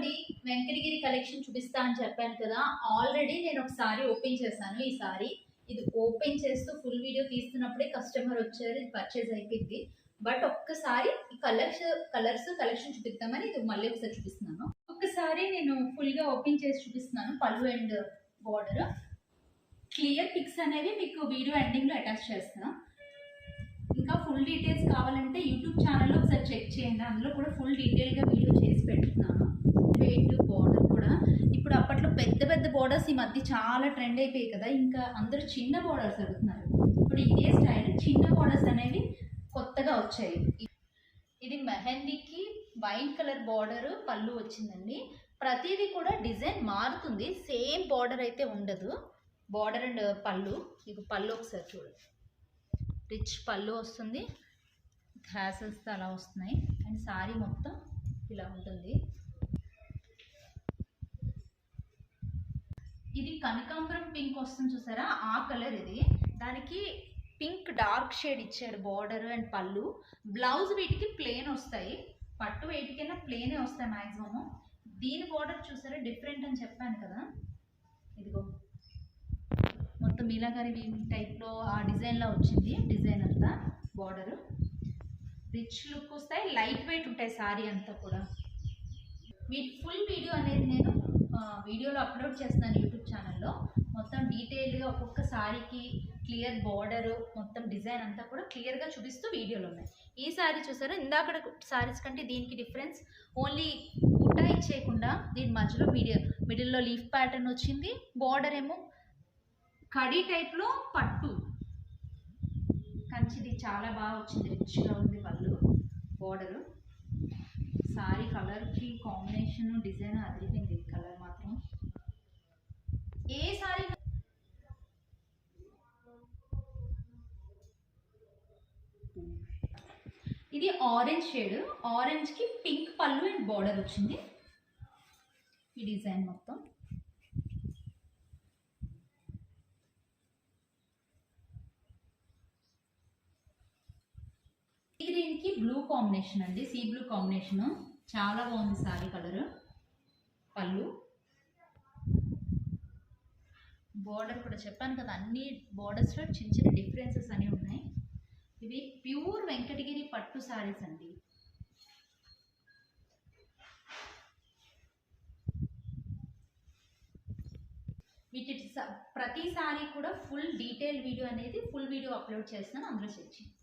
అండి, వెంకటగిరి కలెక్షన్ చూపిస్తా అని చెప్పాను కదా. ఆల్రెడీ నేను ఒకసారి ఓపెన్ చేశాను. ఈ సారీ ఇది ఓపెన్ చేస్తూ ఫుల్ వీడియో తీస్తున్నప్పుడే కస్టమర్ వచ్చారు, ఇది పర్చేజ్ అయిపోయింది. బట్ ఒక్కసారి ఈ కలర్స్ కలెక్షన్ చూపిద్దామని ఇది మళ్ళీ ఒకసారి చూపిస్తున్నాను. ఒక్కసారి నేను ఫుల్ గా ఓపెన్ చేసి చూపిస్తున్నాను. పళ్ళు అండ్ బార్డర్ క్లియర్ పిక్స్ అనేవి మీకు వీడియో ఎండింగ్ లో అటాచ్ చేస్తాను. ఇంకా ఫుల్ డీటెయిల్స్ కావాలంటే యూట్యూబ్ ఛానల్లో ఒకసారి చెక్ చేయండి, అందులో కూడా ఫుల్ డీటెయిల్గా వీడియో చేసి పెట్టుకున్నాను. వెయిట్ బార్డర్ కూడా ఇప్పుడు అప్పట్లో పెద్ద పెద్ద బార్డర్స్ ఈ మధ్య చాలా ట్రెండ్ అయిపోయాయి కదా, ఇంకా అందరూ చిన్న బార్డర్స్ అడుగుతున్నారు. ఇప్పుడు ఇదే స్టైల్ చిన్న బార్డర్స్ అనేవి కొత్తగా వచ్చాయి. ఇది మెహందీకి వైట్ కలర్ బార్డర్ పళ్ళు వచ్చిందండి. ప్రతిదీ కూడా డిజైన్ మారుతుంది, సేమ్ బార్డర్ అయితే ఉండదు. బార్డర్ అండ్ పళ్ళు, ఇక పళ్ళు ఒకసారి చూడండి. రిచ్ పళ్ళు వస్తుంది, హ్యాసల్స్తో అలా వస్తున్నాయి. అండ్ సారీ మొత్తం ఇలా ఉంటుంది. ఇది కనకాంబరం పింక్ వస్తుంది చూసారా, ఆ కలర్ ఇది. దానికి పింక్ డార్క్ షేడ్ ఇచ్చాడు బార్డర్ అండ్ పళ్ళు. బ్లౌజ్ వీటికి ప్లేన్ వస్తాయి, పట్టు వీటికైనా ప్లేనే వస్తాయి మ్యాక్సిమము. దీని బార్డర్ చూసారా డిఫరెంట్ అని చెప్పాను కదా, ఇదిగో మొత్తం మీలాగారి టైప్లో ఆ డిజైన్లో వచ్చింది. డిజైన్ అంతా బార్డర్ రిచ్ లుక్ వస్తాయి, లైట్ వెయిట్ ఉంటాయి సారీ అంతా కూడా. వీటి ఫుల్ వీడియో అనేది నేను వీడియోలో అప్లోడ్ చేస్తున్నాను యూట్యూబ్ ఛానల్లో. మొత్తం డీటెయిల్గా ఒక్కొక్క సారీకి క్లియర్ బార్డర్ మొత్తం డిజైన్ అంతా కూడా క్లియర్గా చూపిస్తూ వీడియోలో ఉన్నాయి. ఈ సారీ చూసారా, ఇందాక సారీస్ కంటే దీనికి డిఫరెన్స్ ఓన్లీ బుట్టా ఇచ్చేయకుండా దీని మధ్యలో మిడిల్లో లీఫ్ ప్యాటర్న్ వచ్చింది. బార్డర్ ఏమో కడీ టైప్లో పట్టు కంచిది చాలా బాగా వచ్చింది, రిచ్గా ఉంది పళ్ళు. బార్డరు సారీ కలర్కి కాంబినేషన్ డిజైన్ అదిరిపోయింది. కలర్ మాత్రం ఏ సారీ ఇది ఆరెంజ్ షేడ్, ఆరెంజ్కి పింక్ పళ్ళు అండ్ బార్డర్ వచ్చింది. ఈ డిజైన్ మొత్తం దీనికి బ్లూ కాంబినేషన్ అండి, సీ బ్లూ కాంబినేషన్ చాలా బాగుంది సారీ కలర్. పళ్ళు బార్డర్ కూడా చెప్పాను కదా, అన్ని బార్డర్స్లో చిన్న చిన్న డిఫరెన్సెస్ అనేవి ఉన్నాయి. ఇవి ప్యూర్ వెంకటగిరి పట్టు సారీస్ అండి. వీటి ప్రతి సారీ కూడా ఫుల్ డీటెయిల్ వీడియో అనేది ఫుల్ వీడియో అప్లోడ్ చేస్తున్నాను, అందులో చెక్ చేయండి.